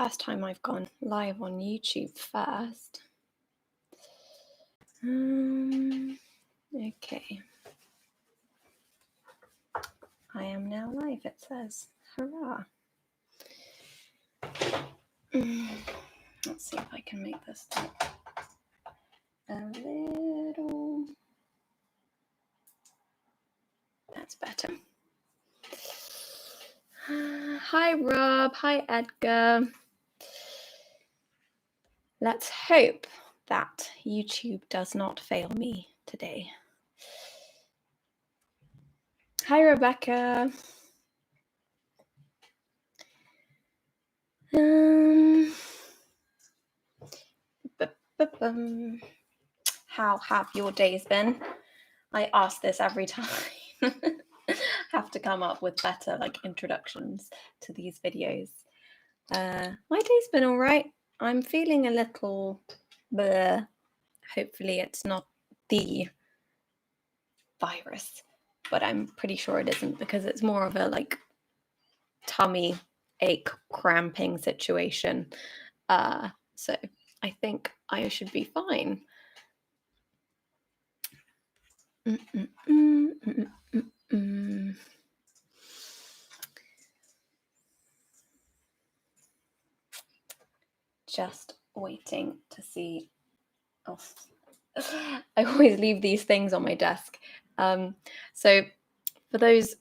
first time I've gone live on YouTube first. Okay. I am now live, it says. Hurrah. Let's see if I can make this a little... That's better. Hi, Rob. Hi, Edgar. Let's hope that YouTube does not fail me today. Hi, Rebecca. How have your days been? I ask this every time. Have to come up with better introductions to these videos. My day's been all right. I'm feeling a little bleh. Hopefully it's not the virus, but I'm pretty sure it isn't, because it's more of a tummy ache cramping situation. So I think I should be fine. Just waiting to see. Oh, I always leave these things on my desk. So for those,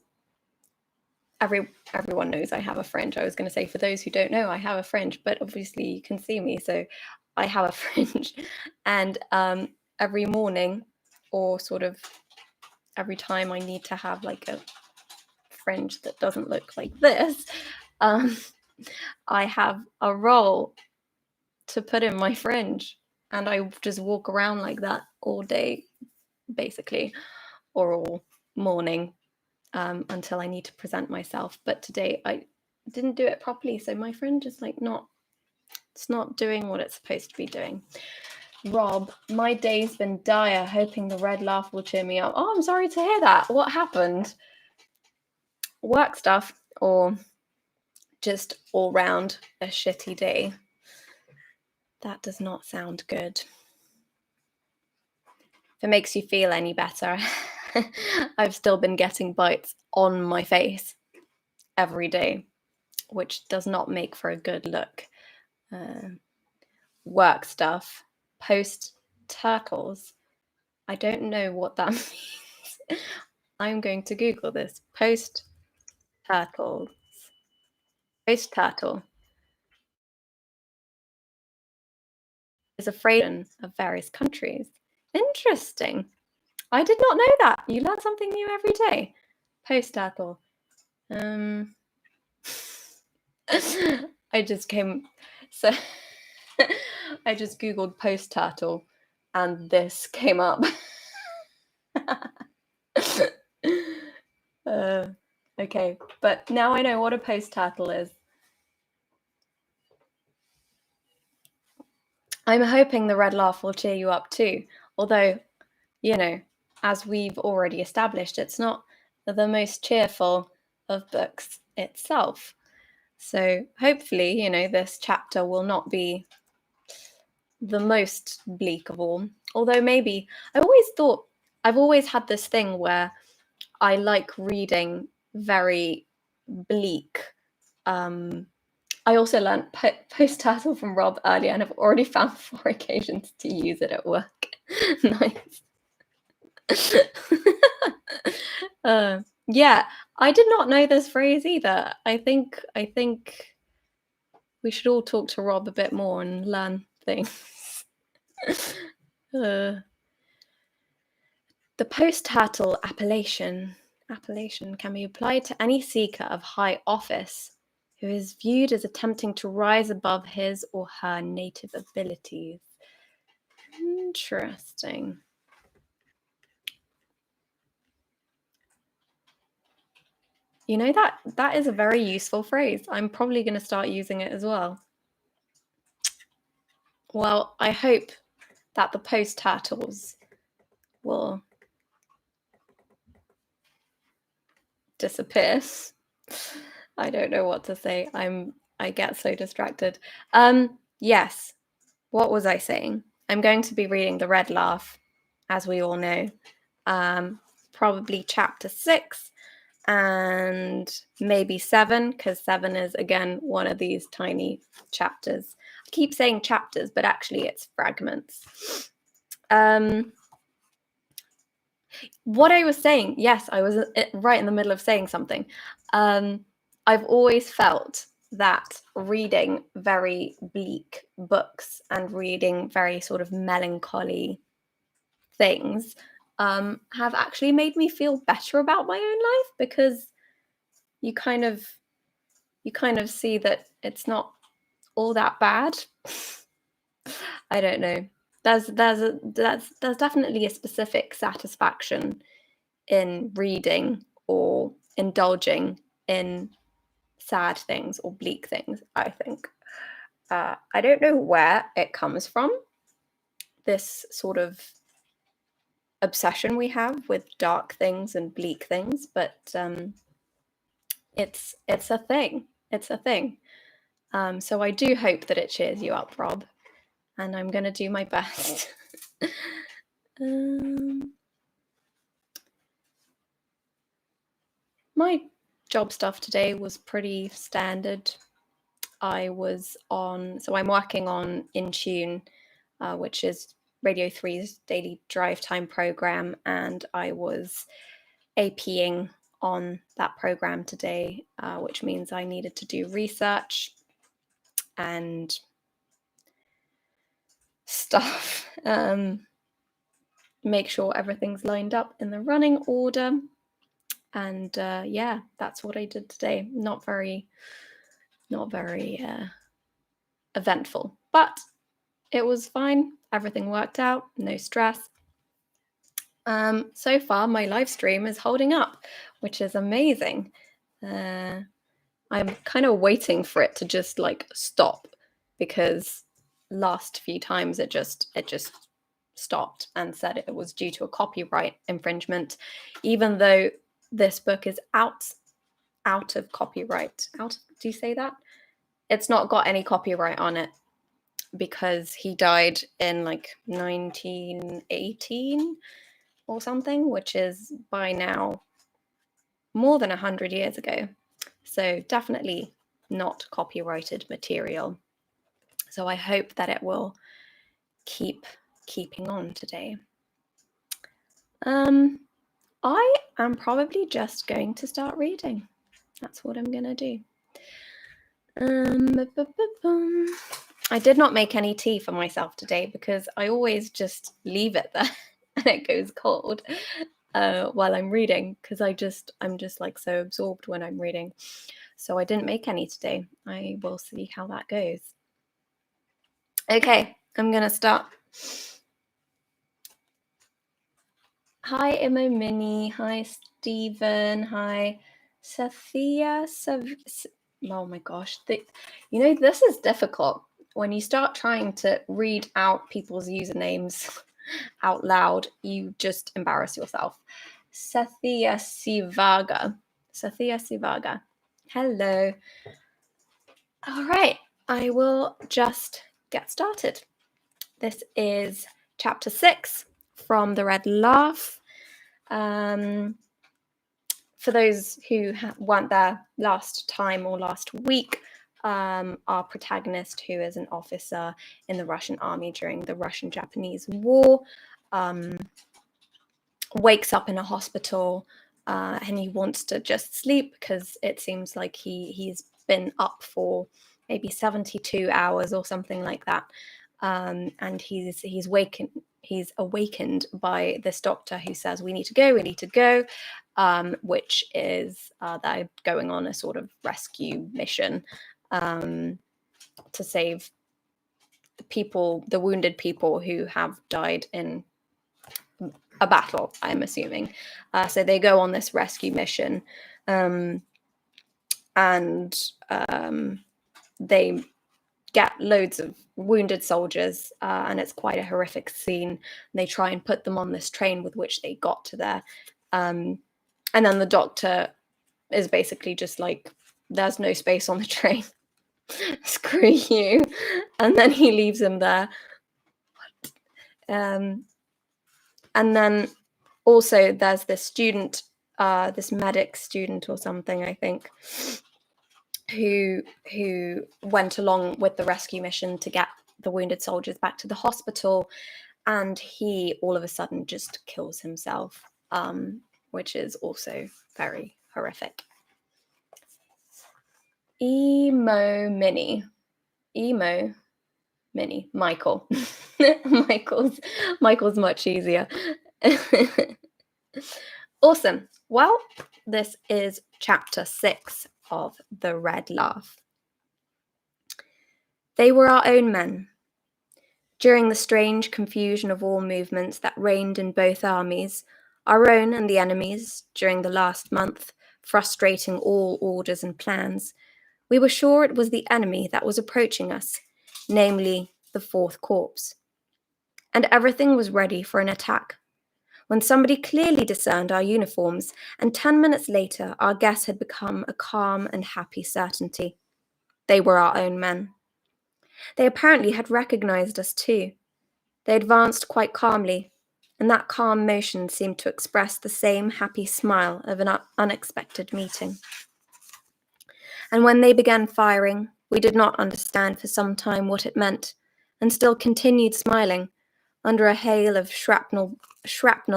everyone knows I have a fringe. I was going to say, for those who don't know, I have a fringe, but obviously you can see me, so I have a fringe. And every morning, or sort of every time I need to have a fringe that doesn't look like this, I have a roll to put in my fringe, and I just walk around like that all day, basically, or all morning, until I need to present myself. But today I didn't do it properly, so my fringe is it's not doing what it's supposed to be doing. Rob, my day's been dire, hoping the red laugh will cheer me up. Oh, I'm sorry to hear that. What happened? Work stuff, or just all round a shitty day? That does not sound good. If it makes you feel any better, I've still been getting bites on my face every day, which does not make for a good look. Work stuff, post turtles. I don't know what that means. I'm going to Google this. Post turtles. Post turtle is a phrase of various countries. Interesting. I did not know that. You learn something new every day. Post turtle. I just Googled post turtle and this came up. Okay, but now I know what a post turtle is. I'm hoping the red laugh will cheer you up too, although, as we've already established, it's not the most cheerful of books itself. So hopefully, this chapter will not be the most bleak of all. Although maybe, I've always had this thing where I like reading very bleak. I also learned post turtle from Rob earlier, and I've already found 4 occasions to use it at work. Nice. Yeah, I did not know this phrase either. I think we should all talk to Rob a bit more and learn things. The post turtle appellation can be applied to any seeker of high office who is viewed as attempting to rise above his or her native abilities. Interesting. That is a very useful phrase. I'm probably going to start using it as well. Well, I hope that the post turtles will disappear. I don't know what to say. I'm I get so distracted. Yes. What was I saying? I'm going to be reading The Red Laugh, as we all know. Probably chapter 6 and maybe 7, because 7 is, again, one of these tiny chapters. I keep saying chapters, but actually it's fragments. What I was saying, yes, I was right in the middle of saying something. I've always felt that reading very bleak books and reading very sort of melancholy things have actually made me feel better about my own life, because you kind of see that it's not all that bad. I don't know. There's definitely a specific satisfaction in reading or indulging in sad things or bleak things, I think. I don't know where it comes from, this sort of obsession we have with dark things and bleak things, but it's a thing. It's a thing. So I do hope that it cheers you up, Rob, and I'm going to do my best. My job stuff today was pretty standard. I'm working on In Tune, which is Radio 3's daily drive time program, and I was APing on that program today, which means I needed to do research and stuff, make sure everything's lined up in the running order. And yeah, that's what I did today. Not very eventful, but it was fine. Everything worked out, no stress. So far, my live stream is holding up, which is amazing. I'm kind of waiting for it to just like stop, because last few times it just stopped and said it was due to a copyright infringement, even though this book is out of copyright. Do you say that? It's not got any copyright on it, because he died in like 1918 or something, which is by now more than 100 years ago. So definitely not copyrighted material. So I hope that it will keeping on today. I am probably just going to start reading. That's what I'm going to do. I did not make any tea for myself today, because I always just leave it there and it goes cold while I'm reading, because I'm just like so absorbed when I'm reading. So I didn't make any today. I will see how that goes. Okay, I'm going to start. Hi, Immo Mini. Hi, Stephen. Hi, Sathia. Oh my gosh. This is difficult. When you start trying to read out people's usernames out loud, you just embarrass yourself. Sathia Sivaga. Hello. All right, I will just get started. This is chapter 6 from The Red Laugh. For those who weren't there last time or last week, our protagonist, who is an officer in the Russian army during the Russian-Japanese War, wakes up in a hospital and he wants to just sleep, because it seems like he's been up for maybe 72 hours or something like that. And he's awakened by this doctor who says, we need to go, which is they're going on a sort of rescue mission to save the wounded people who have died in a battle, I'm assuming. So they go on this rescue mission, and they get loads of wounded soldiers, and it's quite a horrific scene. They try and put them on this train with which they got to there. And then the doctor is basically just like, there's no space on the train. screw you. And then he leaves him there. And then also there's this student, this medic student or something, I think, who went along with the rescue mission to get the wounded soldiers back to the hospital, and he all of a sudden just kills himself, which is also very horrific. Emo Mini, Michael. Michael's much easier. Awesome. Well, this is chapter 6 of The Red Laugh. They were our own men. During the strange confusion of all movements that reigned in both armies, our own and the enemy's, during the last month, frustrating all orders and plans, we were sure it was the enemy that was approaching us, namely the Fourth Corps. And everything was ready for an attack, when somebody clearly discerned our uniforms, and 10 minutes later our guess had become a calm and happy certainty. They were our own men. They apparently had recognized us too. They advanced quite calmly, and that calm motion seemed to express the same happy smile of an unexpected meeting. And when they began firing, we did not understand for some time what it meant, and still continued smiling under a hail of shrapnel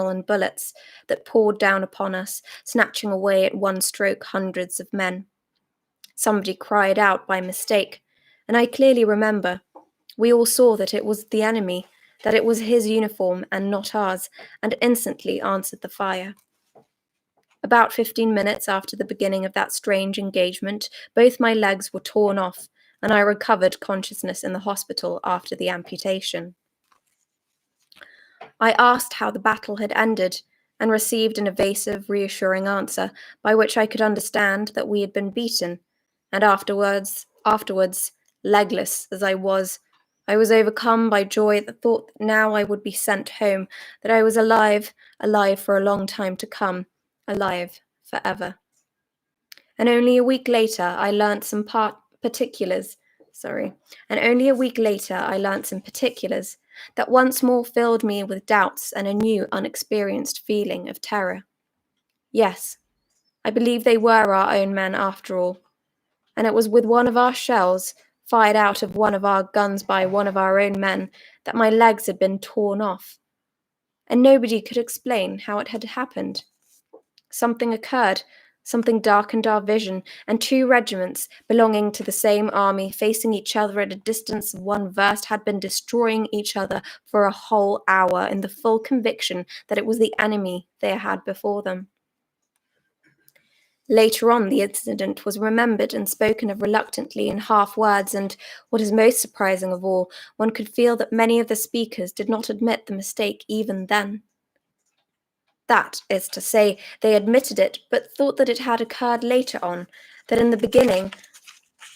and bullets that poured down upon us, snatching away at one stroke hundreds of men. Somebody cried out by mistake, and I clearly remember we all saw that it was the enemy, that it was his uniform and not ours, and instantly answered the fire. About 15 minutes after the beginning of that strange engagement, both my legs were torn off, and I recovered consciousness in the hospital after the amputation. I asked how the battle had ended, and received an evasive, reassuring answer, by which I could understand that we had been beaten, and afterwards, legless as I was overcome by joy at the thought that now I would be sent home, that I was alive for a long time to come, alive forever. And only a week later I learnt some particulars that once more filled me with doubts and a new unexperienced feeling of terror. Yes, I believe they were our own men after all, and it was with one of our shells, fired out of one of our guns by one of our own men, that my legs had been torn off. And nobody could explain how it had happened. Something occurred, something darkened our vision, and 2 regiments belonging to the same army, facing each other at a distance of 1 verst, had been destroying each other for a whole hour in the full conviction that it was the enemy they had before them. Later on, the incident was remembered and spoken of reluctantly in half words, and, what is most surprising of all, one could feel that many of the speakers did not admit the mistake even then. That is to say, they admitted it, but thought that it had occurred later on, that in the beginning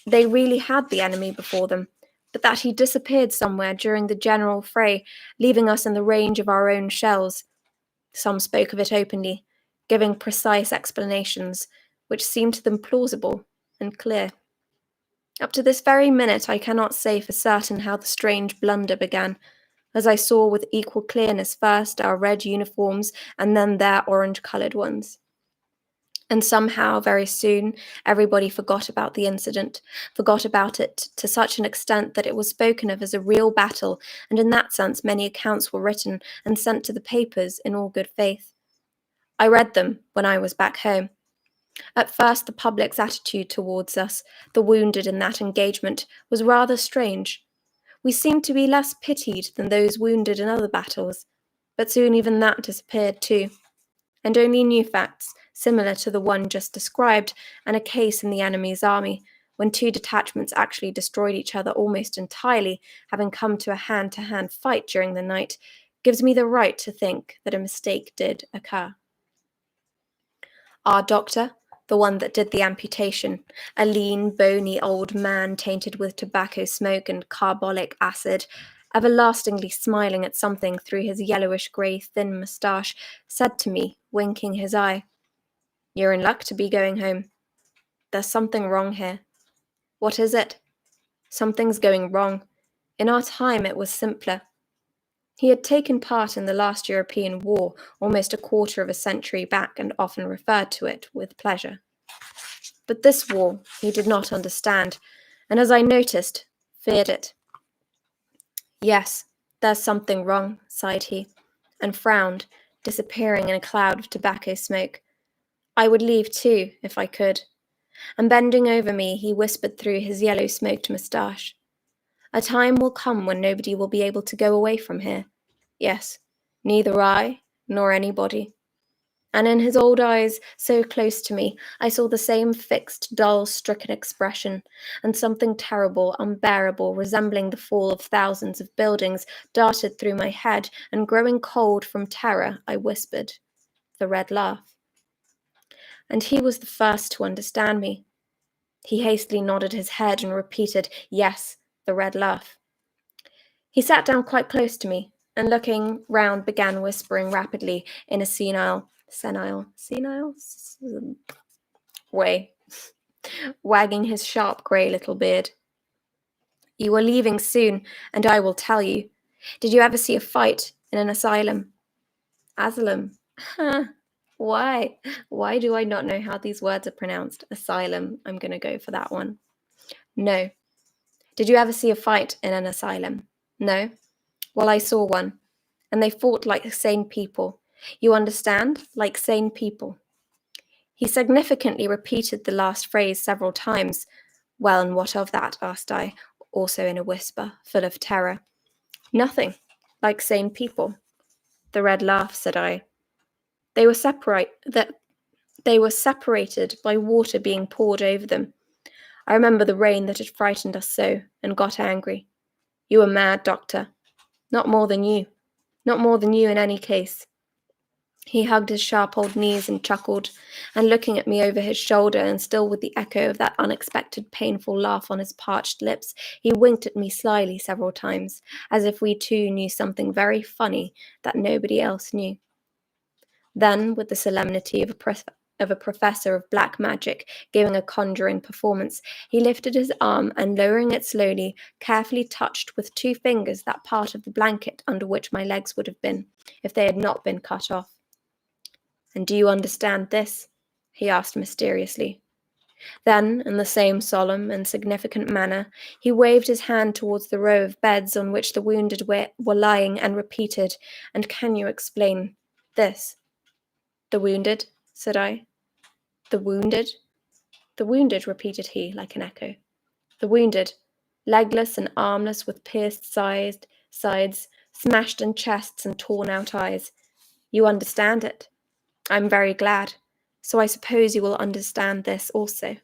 they really had the enemy before them, but that he disappeared somewhere during the general fray, leaving us in the range of our own shells. Some spoke of it openly, giving precise explanations, which seemed to them plausible and clear. Up to this very minute I cannot say for certain how the strange blunder began, as I saw with equal clearness first our red uniforms and then their orange-coloured ones. And somehow, very soon, everybody forgot about the incident, forgot about it to such an extent that it was spoken of as a real battle, and in that sense many accounts were written and sent to the papers in all good faith. I read them when I was back home. At first the public's attitude towards us, the wounded in that engagement, was rather strange. We seemed to be less pitied than those wounded in other battles, but soon even that disappeared too, and only new facts, similar to the one just described, and a case in the enemy's army, when 2 detachments actually destroyed each other almost entirely, having come to a hand-to-hand fight during the night, gives me the right to think that a mistake did occur. Our doctor, the one that did the amputation, a lean, bony old man tainted with tobacco smoke and carbolic acid, everlastingly smiling at something through his yellowish-grey thin moustache, said to me, winking his eye, "You're in luck to be going home. There's something wrong here." "What is it?" Something's going wrong. In our time, it was simpler. He had taken part in the last European war almost a quarter of a century back and often referred to it with pleasure. But this war he did not understand, and as I noticed, feared it. Yes, there's something wrong, sighed he, and frowned, disappearing in a cloud of tobacco smoke. I would leave too, if I could. And bending over me, he whispered through his yellow-smoked moustache. A time will come when nobody will be able to go away from here. Yes, neither I nor anybody. And in his old eyes, so close to me, I saw the same fixed, dull, stricken expression, and something terrible, unbearable, resembling the fall of thousands of buildings, darted through my head, and growing cold from terror, I whispered, "The Red Laugh." And he was the first to understand me. He hastily nodded his head and repeated, "Yes, the Red Laugh." He sat down quite close to me, and looking round began whispering rapidly in a senile way, wagging his sharp grey little beard. "You are leaving soon, and I will tell you. Did you ever see a fight in an asylum?" Asylum? Huh. Why? Why do I not know how these words are pronounced? Asylum. I'm going to go for that one. No. Did you ever see a fight in an asylum? No. Well, I saw one, and they fought like sane people. You understand? Like sane people. He significantly repeated the last phrase several times. Well, and what of that? Asked I, also in a whisper, full of terror. Nothing. Like sane people. The Red Laugh, said I. They were separated by water being poured over them. I remember the rain that had frightened us so, and got angry. You were mad, Doctor. Not more than you. Not more than you in any case. He hugged his sharp old knees and chuckled, and looking at me over his shoulder, and still with the echo of that unexpected painful laugh on his parched lips, he winked at me slyly several times, as if we two knew something very funny that nobody else knew. Then, with the solemnity of a professor of black magic giving a conjuring performance, he lifted his arm and, lowering it slowly, carefully touched with 2 fingers that part of the blanket under which my legs would have been, if they had not been cut off. "And do you understand this?" he asked mysteriously. Then, in the same solemn and significant manner, he waved his hand towards the row of beds on which the wounded were lying, and repeated, "And can you explain this?" "The wounded?" said I. "The wounded?" "The wounded," repeated he, like an echo. "The wounded, legless and armless, with pierced sides, smashed-in chests, and torn-out eyes. You understand it? I'm very glad. So I suppose you will understand this also."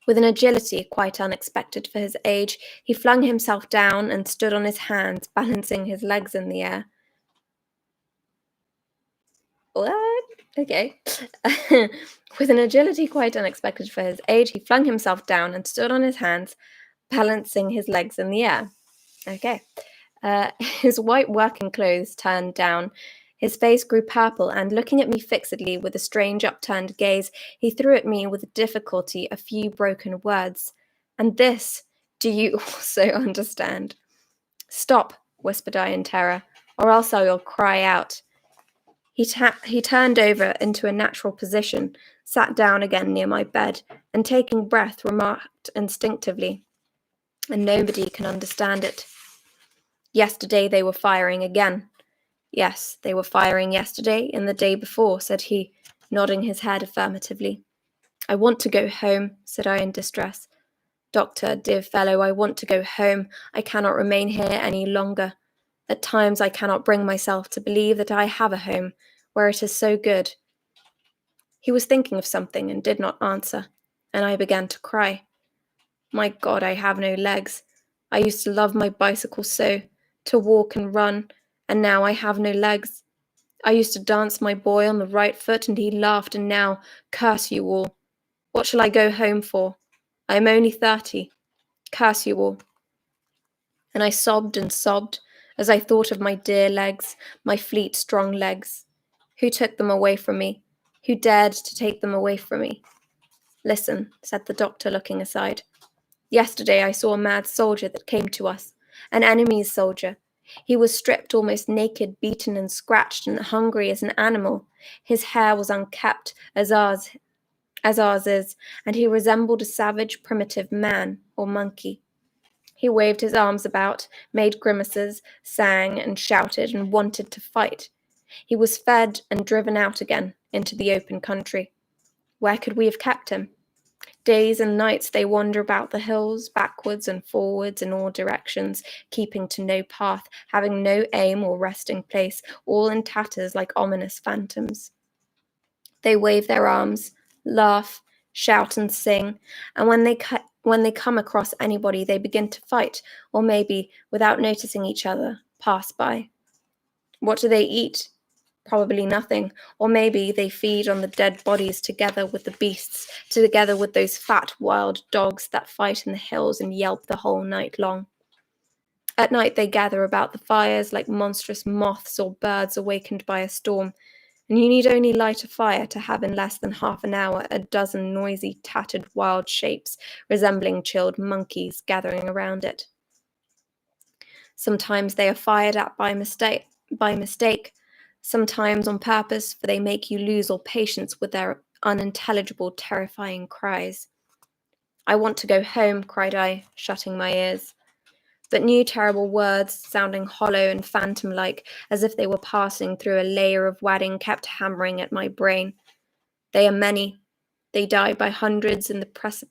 With an agility quite unexpected for his age, he flung himself down and stood on his hands, balancing his legs in the air. What? Okay. With an agility quite unexpected for his age, he flung himself down and stood on his hands, balancing his legs in the air. Okay. His white working clothes turned down. His face grew purple, and looking at me fixedly with a strange upturned gaze, he threw at me with difficulty a few broken words. "And this, do you also understand?" "Stop," whispered I in terror, "or else I will cry out." He turned over into a natural position, sat down again near my bed, and taking breath, remarked instinctively, "And nobody can understand it." "Yesterday they were firing again." "Yes, they were firing yesterday and the day before," said he, nodding his head affirmatively. "I want to go home," said I in distress. "Doctor, dear fellow, I want to go home. I cannot remain here any longer. At times I cannot bring myself to believe that I have a home, where it is so good." He was thinking of something and did not answer, and I began to cry. My God, I have no legs. I used to love my bicycle so, to walk and run, and now I have no legs. I used to dance my boy on the right foot, and he laughed, and now, curse you all. What shall I go home for? I am only 30. Curse you all. And I sobbed and sobbed as I thought of my dear legs, my fleet, strong legs. Who took them away from me? Who dared to take them away from me? "Listen," said the doctor, looking aside. Yesterday I saw a mad soldier that came to us, an enemy's soldier. He was stripped almost naked, beaten and scratched, and hungry as an animal. His hair was unkempt as ours is, and he resembled a savage, primitive man or monkey. He waved his arms about, made grimaces, sang and shouted, and wanted to fight. He was fed and driven out again into the open country. Where could we have kept him? Days and nights they wander about the hills, backwards and forwards in all directions, keeping to no path, having no aim or resting place, all in tatters like ominous phantoms. They wave their arms, laugh, shout and sing, and when they come across anybody, they begin to fight, or maybe, without noticing each other, pass by. What do they eat? Probably nothing, or maybe they feed on the dead bodies together with the beasts, together with those fat wild dogs that fight in the hills and yelp the whole night long. At night they gather about the fires like monstrous moths or birds awakened by a storm, and you need only light a fire to have in less than half an hour a dozen noisy, tattered wild shapes resembling chilled monkeys gathering around it. Sometimes they are fired at by mistake, sometimes on purpose, for they make you lose all patience with their unintelligible, terrifying cries. I want to go home, cried I, shutting my ears. But new terrible words, sounding hollow and phantom-like, as if they were passing through a layer of wadding, kept hammering at my brain. They are many. They die by hundreds in the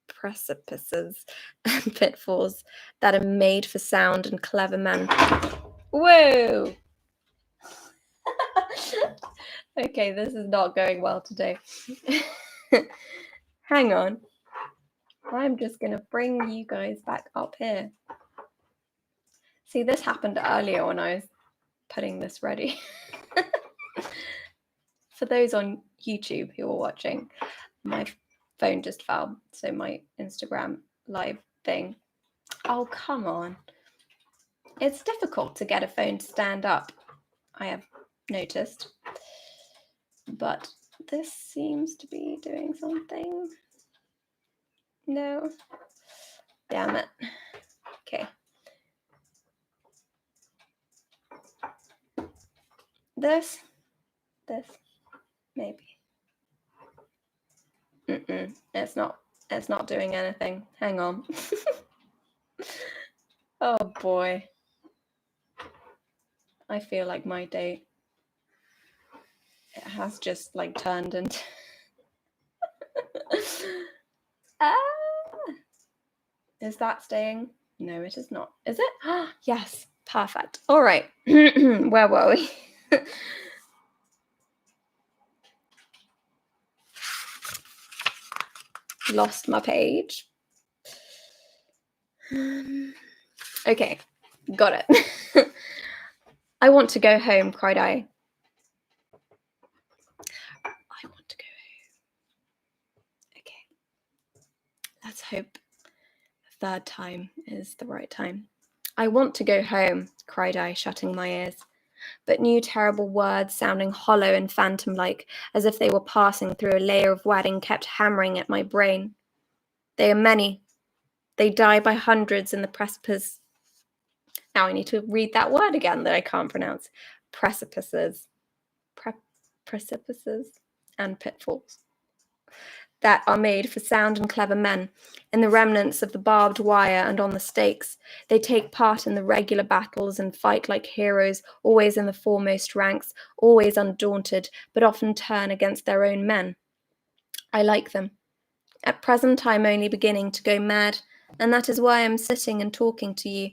precipices and pitfalls that are made for sound and clever men. Whoa! Okay, this is not going well today. Hang on. I'm just going to bring you guys back up here. See, this happened earlier when I was putting this ready. For those on YouTube who are watching, my phone just fell, so my Instagram live thing. Oh, come on. It's difficult to get a phone to stand up, I have noticed. But this seems to be doing something. No. Damn it. Okay. This, maybe. It's not doing anything. Hang on. Oh boy. I feel like my day, it has just like turned into Is that staying? No, it is not. Is it? Yes. Perfect. All right. Where were we? Lost my page. Okay. Got it. I want to go home, cried I. I want to go home. Okay. Let's hope the third time is the right time. I want to go home, cried I, shutting my ears. But new terrible words, sounding hollow and phantom-like, as if they were passing through a layer of wadding, kept hammering at my brain. They are many. They die by hundreds in the precipices. Now I need to read that word again that I can't pronounce. Precipices. Precipices and pitfalls that are made for sound and clever men. In the remnants of the barbed wire and on the stakes, they take part in the regular battles and fight like heroes, always in the foremost ranks, always undaunted, but often turn against their own men. I like them. At present, I am only beginning to go mad, and that is why I am sitting and talking to you.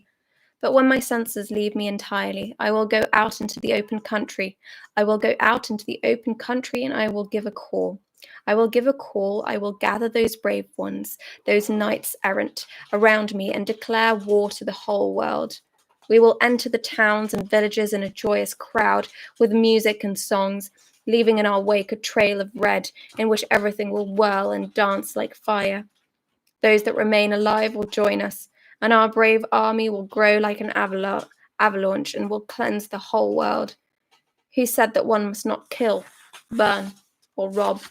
But when my senses leave me entirely, I will go out into the open country. I will go out into the open country and I will give a call. I will give a call. I will gather those brave ones, those knights errant, around me and declare war to the whole world. We will enter the towns and villages in a joyous crowd with music and songs, leaving in our wake a trail of red in which everything will whirl and dance like fire. Those that remain alive will join us, and our brave army will grow like an avalanche and will cleanse the whole world. Who said that one must not kill, burn, or rob?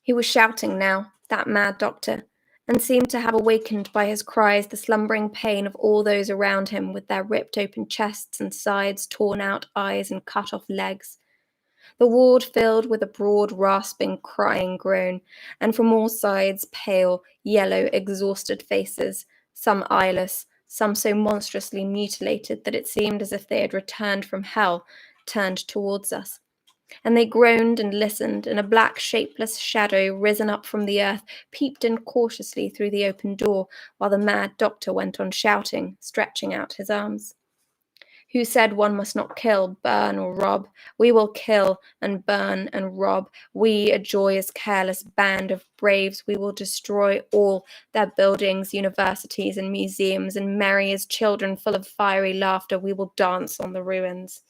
He was shouting now, that mad doctor, and seemed to have awakened by his cries the slumbering pain of all those around him with their ripped open chests and sides, torn out eyes, and cut off legs. The ward filled with a broad, rasping, crying groan, and from all sides pale, yellow, exhausted faces, some eyeless, some so monstrously mutilated that it seemed as if they had returned from hell, turned towards us. And they groaned and listened, and a black, shapeless shadow, risen up from the earth, peeped in cautiously through the open door, while the mad doctor went on shouting, stretching out his arms. Who said one must not kill, burn, or rob? We will kill and burn and rob. We, a joyous, careless band of braves, we will destroy all their buildings, universities, and museums, and merry as children full of fiery laughter, we will dance on the ruins.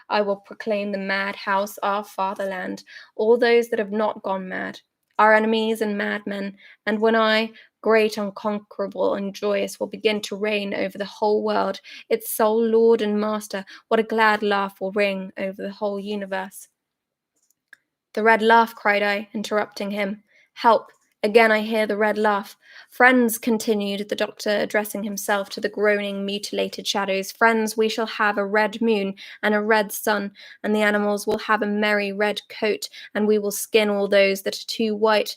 I will proclaim the madhouse our fatherland, all those that have not gone mad, our enemies and madmen, and when I, great, unconquerable, and joyous, will begin to reign over the whole world, its sole lord and master, what a glad laugh will ring over the whole universe. The red laugh, cried I, interrupting him. Help! Again I hear the red laugh. Friends, continued the doctor, addressing himself to the groaning, mutilated shadows, friends, we shall have a red moon and a red sun, and the animals will have a merry red coat, and we will skin all those that are too white,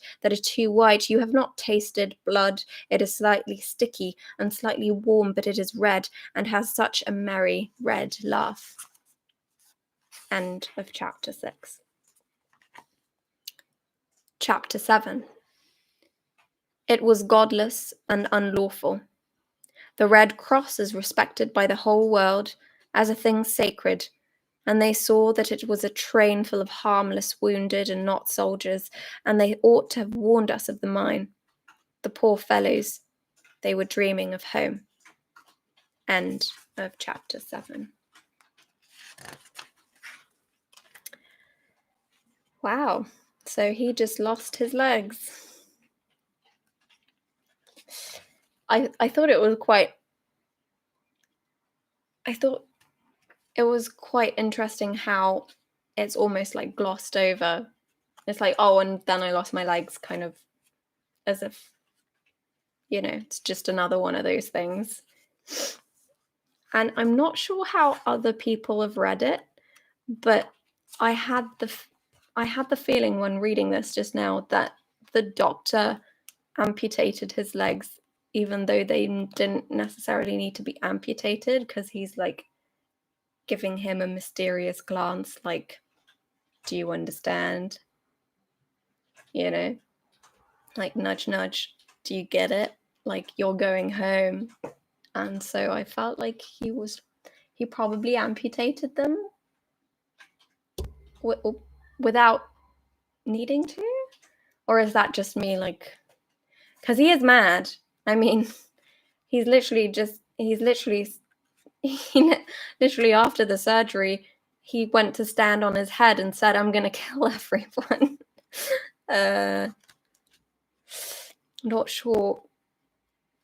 You have not tasted blood. It is slightly sticky and slightly warm, but it is red, and has such a merry red laugh. End of chapter 6. Chapter 7. It was godless and unlawful. The Red Cross is respected by the whole world as a thing sacred, and they saw that it was a train full of harmless wounded and not soldiers, and they ought to have warned us of the mine. The poor fellows, they were dreaming of home. End of chapter 7. Wow, so he just lost his legs. I thought it was quite interesting how it's almost like glossed over. It's like, oh, and then I lost my legs, kind of as if, it's just another one of those things. And I'm not sure how other people have read it, but I had the feeling when reading this just now that the doctor amputated his legs, even though they didn't necessarily need to be amputated, because he's like giving him a mysterious glance, like, do you understand? Like, nudge, nudge, do you get it? Like, you're going home. And so I felt like he probably amputated them without needing to? Or is that just me, like, because he is mad. I mean, he literally after the surgery, he went to stand on his head and said, I'm going to kill everyone. Not sure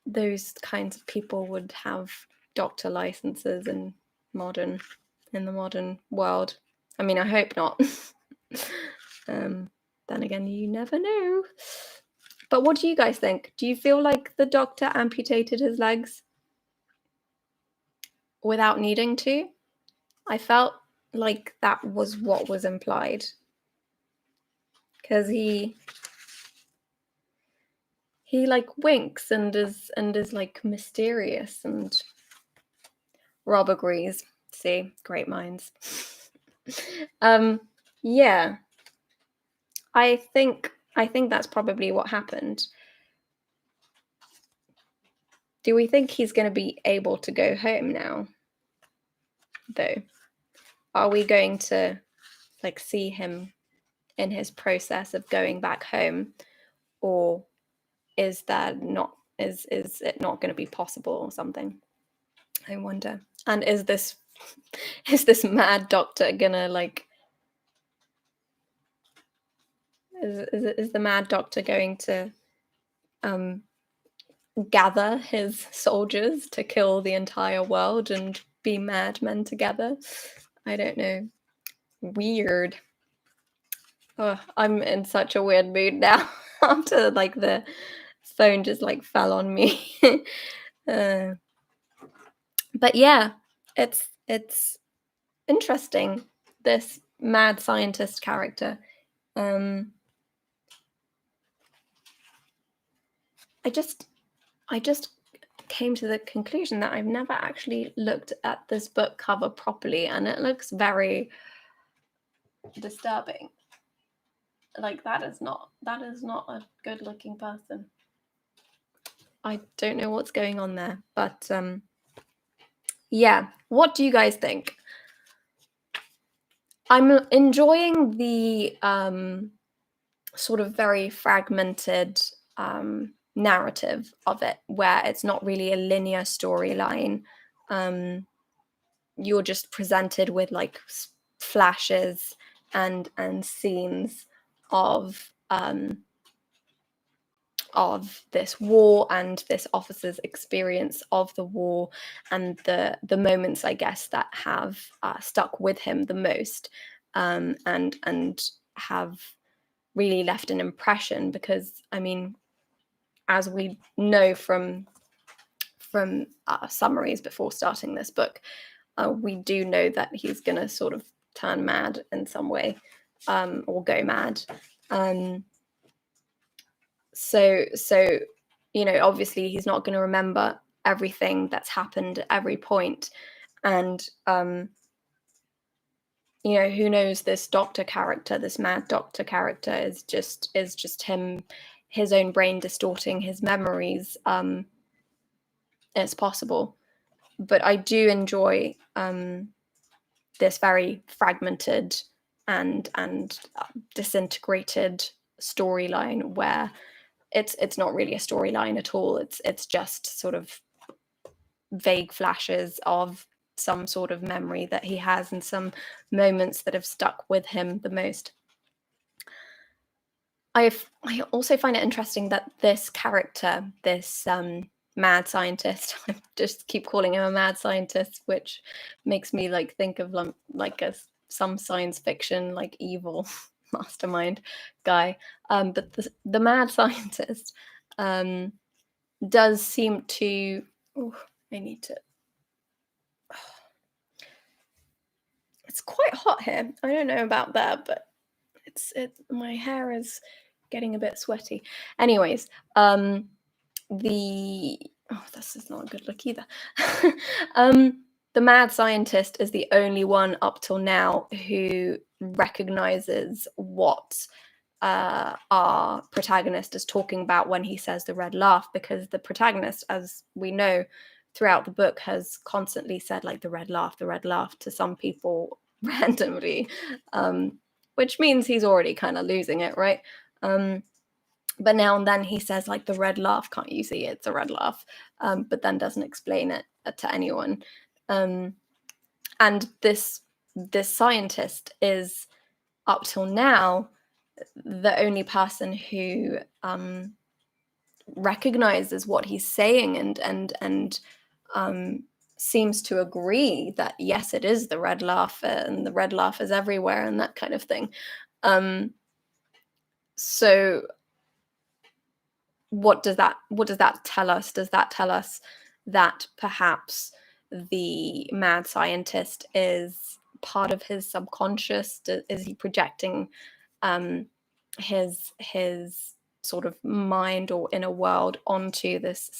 those kinds of people would have doctor licenses in the modern world. I mean, I hope not. Then again, you never know. But what do you guys think? Do you feel like the doctor amputated his legs without needing to? I felt like that was what was implied. Because he like winks and is like mysterious, and Rob agrees. See, great minds. Yeah. I think that's probably what happened. Do we think he's going to be able to go home now, though? Are we going to like see him in his process of going back home, or is it not going to be possible or something? I wonder. And is this mad doctor gonna like is the mad doctor going to gather his soldiers to kill the entire world and be madmen together? I don't know. Weird. Oh, I'm in such a weird mood now after like the phone just like fell on me. uh, but yeah, it's interesting, this mad scientist character. um I just came to the conclusion that I've never actually looked at this book cover properly, and it looks very disturbing. Like, that is not a good looking person. I don't know what's going on there, but yeah, what do you guys think? I'm enjoying the sort of very fragmented narrative of it, where it's not really a linear storyline. You're just presented with like flashes and scenes of this war and this officer's experience of the war, and the moments, I guess, that have stuck with him the most, and have really left an impression. Because I mean, as we know from summaries before starting this book, we do know that he's going to sort of turn mad in some way, or go mad. So you know, obviously he's not going to remember everything that's happened at every point. And you know, who knows, this doctor character, this mad doctor character, is just him, his own brain distorting his memories. It's possible. But I do enjoy this very fragmented and disintegrated storyline, where it's not really a storyline at all. It's just sort of vague flashes of some sort of memory that he has, and some moments that have stuck with him the most. I also find it interesting that this character, this mad scientist, I just keep calling him a mad scientist, which makes me like think of like some science fiction, like evil mastermind guy. But the mad scientist does seem to. Oh, I need to. It's quite hot here. I don't know about that, but my hair is getting a bit sweaty. Anyways, this is not a good look either. The mad scientist is the only one up till now who recognizes what our protagonist is talking about when he says the red laugh, because the protagonist, as we know throughout the book, has constantly said like the red laugh to some people randomly, which means he's already kind of losing it, right? But now and then he says like the red laugh, can't you see it's a red laugh? But then doesn't explain it to anyone. And this scientist is, up till now, the only person who recognizes what he's saying, and seems to agree that yes, it is the red laugh, and the red laugh is everywhere, and that kind of thing. So what does that tell us? Does that tell us that perhaps the mad scientist is part of his subconscious? Is he projecting his sort of mind or inner world onto this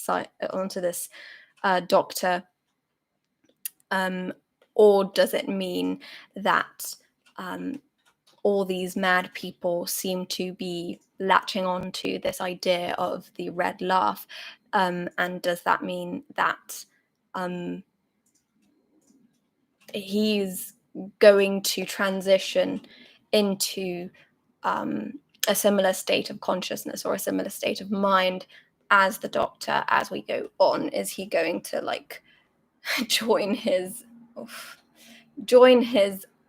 doctor, or does it mean that all these mad people seem to be latching on to this idea of the red laugh, and does that mean that he's going to transition into a similar state of consciousness or a similar state of mind as the doctor as we go on? Is he going to like join his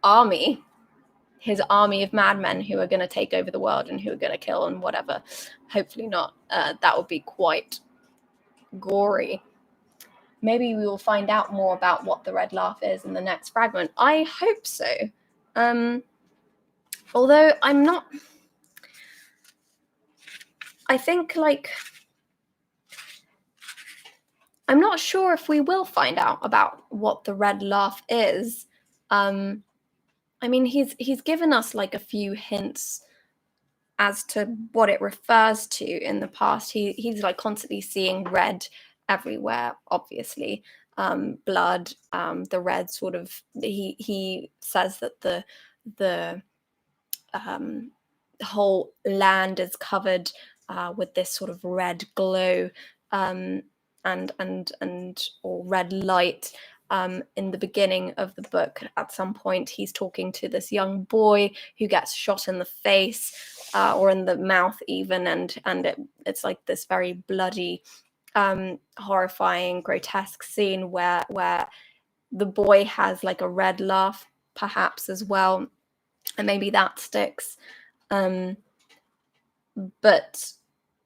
army of madmen who are going to take over the world and who are going to kill and whatever? Hopefully not. That would be quite gory. Maybe we will find out more about what the red laugh is in the next fragment. I hope so. Although I'm not. I think like I'm not sure if we will find out about what the red laugh is. I mean, he's given us like a few hints as to what it refers to in the past. He's like constantly seeing red everywhere, obviously. Blood, the red sort of, he says that the whole land is covered with this sort of red glow, and or red light. In the beginning of the book, at some point, he's talking to this young boy who gets shot in the face or in the mouth, even, and it's like this very bloody, horrifying, grotesque scene where the boy has like a red laugh, perhaps as well, and maybe that sticks. But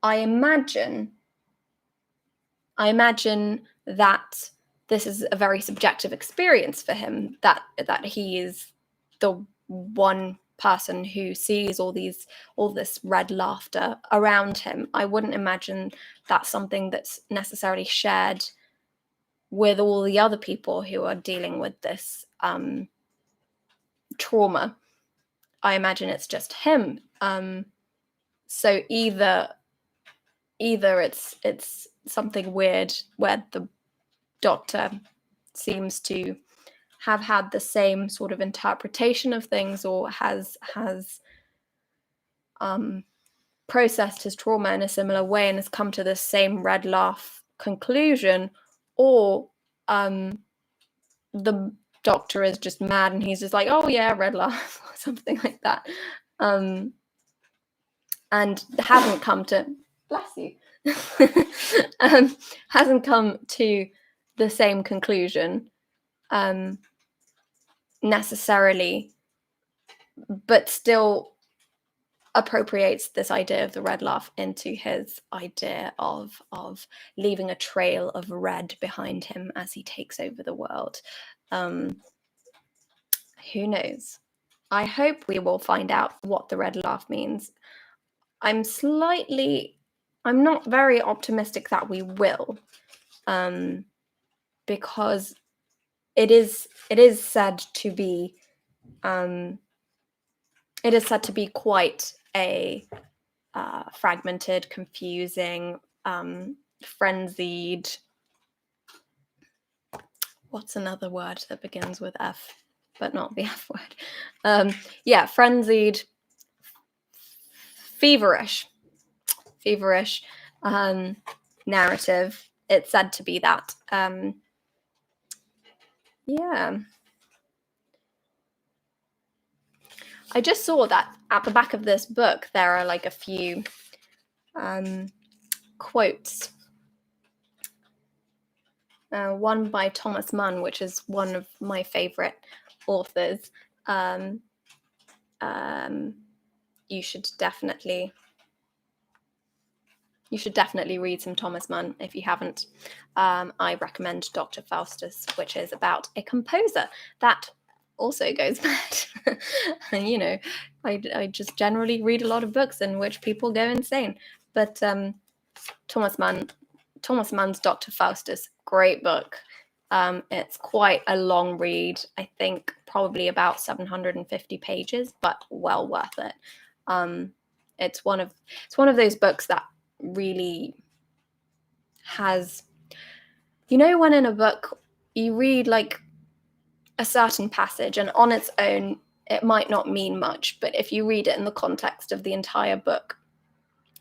I imagine that this is a very subjective experience for him, that he is the one person who sees all this red laughter around him. I wouldn't imagine that's something that's necessarily shared with all the other people who are dealing with this trauma. I imagine it's just him. So either it's something weird where the doctor seems to have had the same sort of interpretation of things, or has processed his trauma in a similar way and has come to the same red laugh conclusion, or the doctor is just mad and he's just like, oh yeah, red laugh, or something like that, and hasn't come to, bless you, hasn't come to the same conclusion necessarily, but still appropriates this idea of the red laugh into his idea of leaving a trail of red behind him as he takes over the world. Who knows? I hope we will find out what the red laugh means. I'm not very optimistic that we will, because it is said to be quite a fragmented, confusing, frenzied. What's another word that begins with F, but not the F word? Frenzied, feverish narrative. It's said to be that. I just saw that at the back of this book there are like a few quotes. One by Thomas Mann, which is one of my favorite authors. You should definitely read some Thomas Mann if you haven't. I recommend Dr. Faustus, which is about a composer that also goes mad. And I just generally read a lot of books in which people go insane. But Thomas Mann's Dr. Faustus, great book. It's quite a long read. I think probably about 750 pages, but well worth it. It's one of those books that really has, when in a book you read like a certain passage and on its own it might not mean much, but if you read it in the context of the entire book,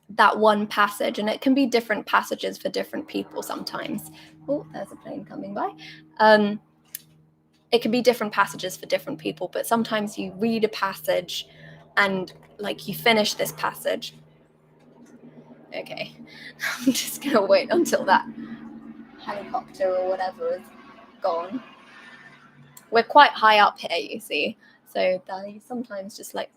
that one passage, and it can be different passages for different people sometimes. Oh, there's a plane coming by. It can be different passages for different people, but sometimes you read a passage and like you finish this passage. Okay, I'm just gonna wait until that helicopter or whatever is gone. We're quite high up here, you see, so they sometimes just like,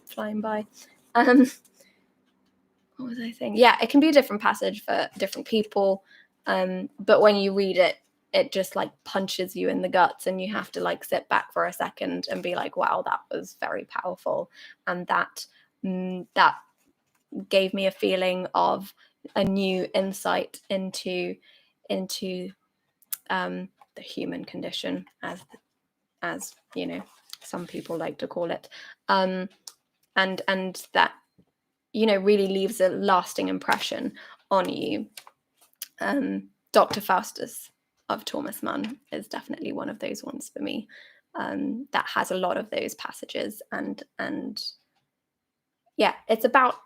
flying by. What was I saying? Yeah, it can be a different passage for different people, but when you read it, it just like punches you in the guts, and you have to like sit back for a second and be like, wow, that was very powerful, and that gave me a feeling of a new insight into into the human condition, as you know, some people like to call it, and that, you know, really leaves a lasting impression on you. Dr. Faustus of Thomas Mann is definitely one of those ones for me, that has a lot of those passages, and yeah, it's about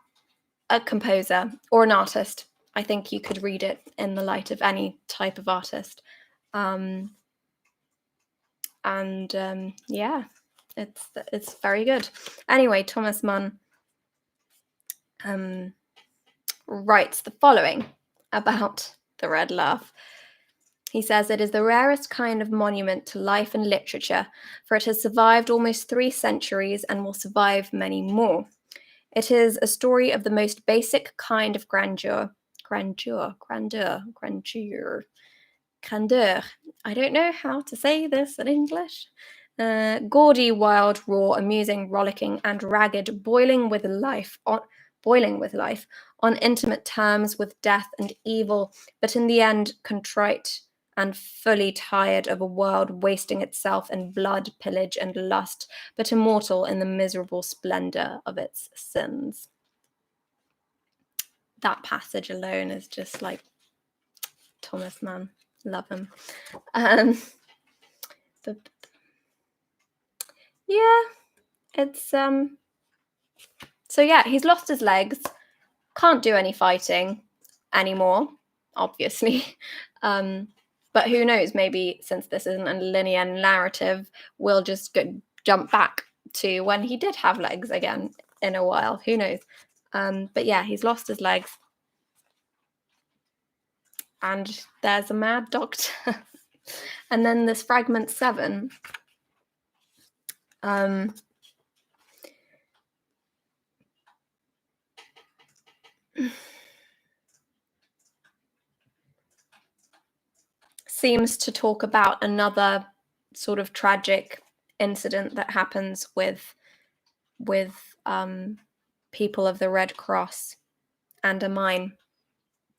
a composer or an artist. I think you could read it in the light of any type of artist. Yeah, it's very good. Anyway, Thomas Mann writes the following about the Red Laugh. He says, "It is the rarest kind of monument to life and literature, for it has survived almost 3 centuries and will survive many more. It is a story of the most basic kind of grandeur. I don't know how to say this in English. Gaudy, wild, raw, amusing, rollicking, and ragged, boiling with life on intimate terms with death and evil, but in the end contrite and fully tired of a world wasting itself in blood, pillage, and lust, but immortal in the miserable splendor of its sins." That passage alone is just like Thomas Mann. Love him. Yeah, it's so yeah, he's lost his legs, can't do any fighting anymore, obviously. But who knows, maybe since this isn't a linear narrative, we'll just jump back to when he did have legs again in a while. Who knows? But yeah, he's lost his legs. And there's a mad doctor. And then this fragment 7. Seems to talk about another sort of tragic incident that happens with people of the Red Cross and a mine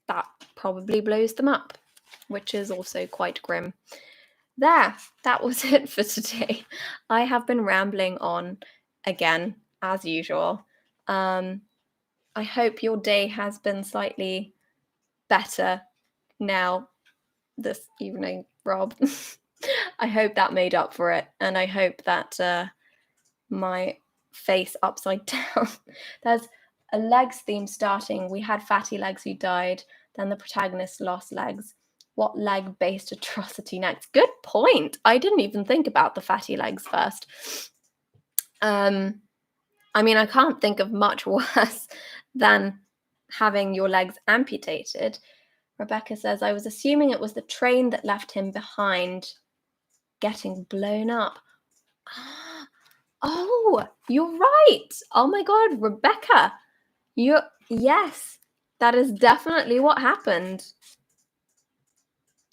that probably blows them up, which is also quite grim. That was it for today. I have been rambling on again, as usual. I hope your day has been slightly better now this evening, Rob. I hope that made up for it, and I hope that my face upside down. There's a legs theme starting. We had Fatty Legs who died, then the protagonist lost legs. What leg-based atrocity next? Good point. I didn't even think about the Fatty Legs first. I mean, I can't think of much worse than having your legs amputated. Rebecca says, "I was assuming it was the train that left him behind getting blown up." Oh, you're right. Oh my God, Rebecca. Yes, that is definitely what happened.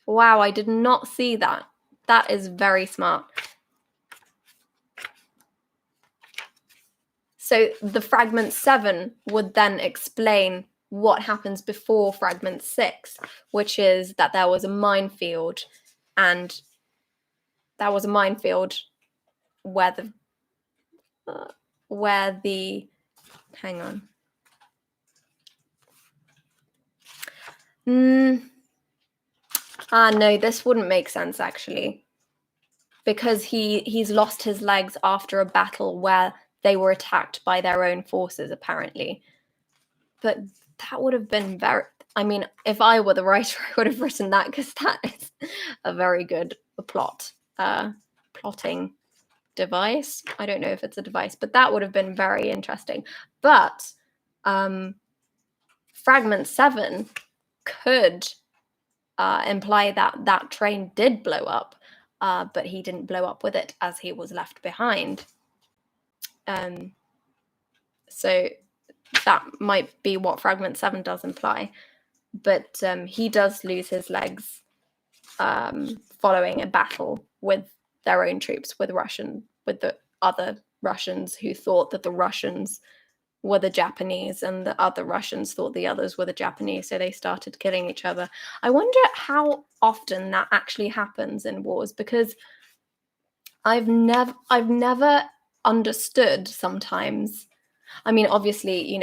Wow, I did not see that. That is very smart. So the fragment 7 would then explain what happens before fragment 6, which is that there was a minefield, and that was a minefield where the hang on. No, this wouldn't make sense actually, because he's lost his legs after a battle where they were attacked by their own forces, apparently. But that would have been very... I mean, if I were the writer, I would have written that, because that is a very good plotting device. I don't know if it's a device, but that would have been very interesting. But fragment 7 could imply that train did blow up, but he didn't blow up with it, as he was left behind. So that might be what fragment 7 does imply. But he does lose his legs following a battle with their own troops, with the other Russians who thought that the Russians were the Japanese, and the other Russians thought the others were the Japanese, so they started killing each other. I wonder how often that actually happens in wars, because I've never understood sometimes. I mean, obviously,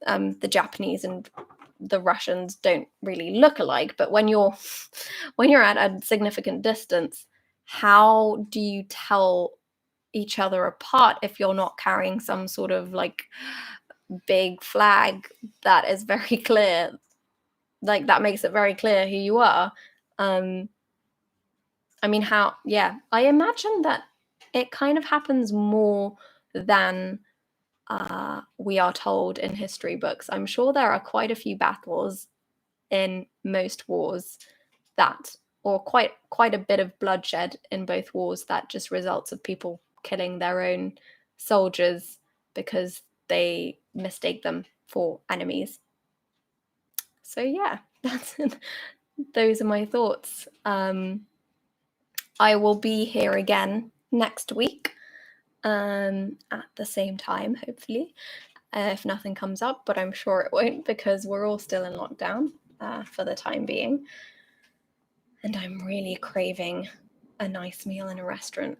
the Japanese and the Russians don't really look alike, but when you're when you're at a significant distance, how do you tell each other apart if you're not carrying some sort of like big flag that is very clear, like that makes it very clear who you are? I mean, I imagine that it kind of happens more than we are told in history books. I'm sure there are quite a few battles in most wars or quite a bit of bloodshed in both wars that just results of people killing their own soldiers because they mistake them for enemies. So yeah, those are my thoughts. I will be here again next week at the same time, hopefully, if nothing comes up, but I'm sure it won't, because we're all still in lockdown for the time being. And I'm really craving a nice meal in a restaurant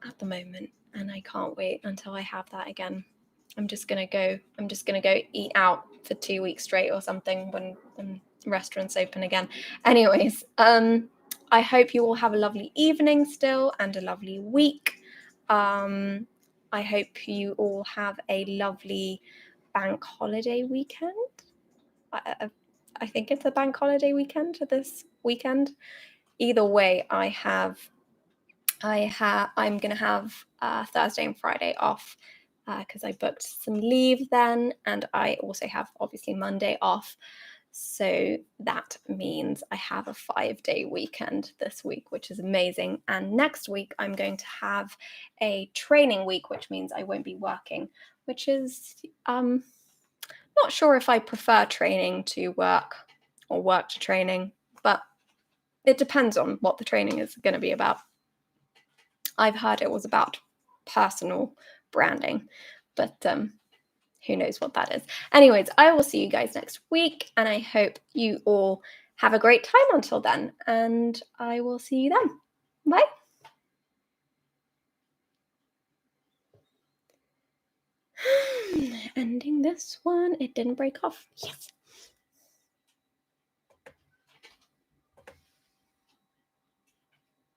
at the moment, and I can't wait until I have that again. I'm just gonna go eat out for 2 weeks straight or something when restaurants open again. Anyways, I hope you all have a lovely evening still and a lovely week. I hope you all have a lovely bank holiday weekend. I think it's a bank holiday weekend this weekend. Either way, I'm gonna have Thursday and Friday off because I booked some leave then, and I also have obviously Monday off. So that means I have a 5-day weekend this week, which is amazing. And next week I'm going to have a training week, which means I won't be working, which is not sure if I prefer training to work or work to training, but it depends on what the training is going to be about. I've heard it was about personal branding, but who knows what that is. Anyways, I will see you guys next week, and I hope you all have a great time until then, and I will see you then. Bye. Ending this one. It didn't break off. Yes.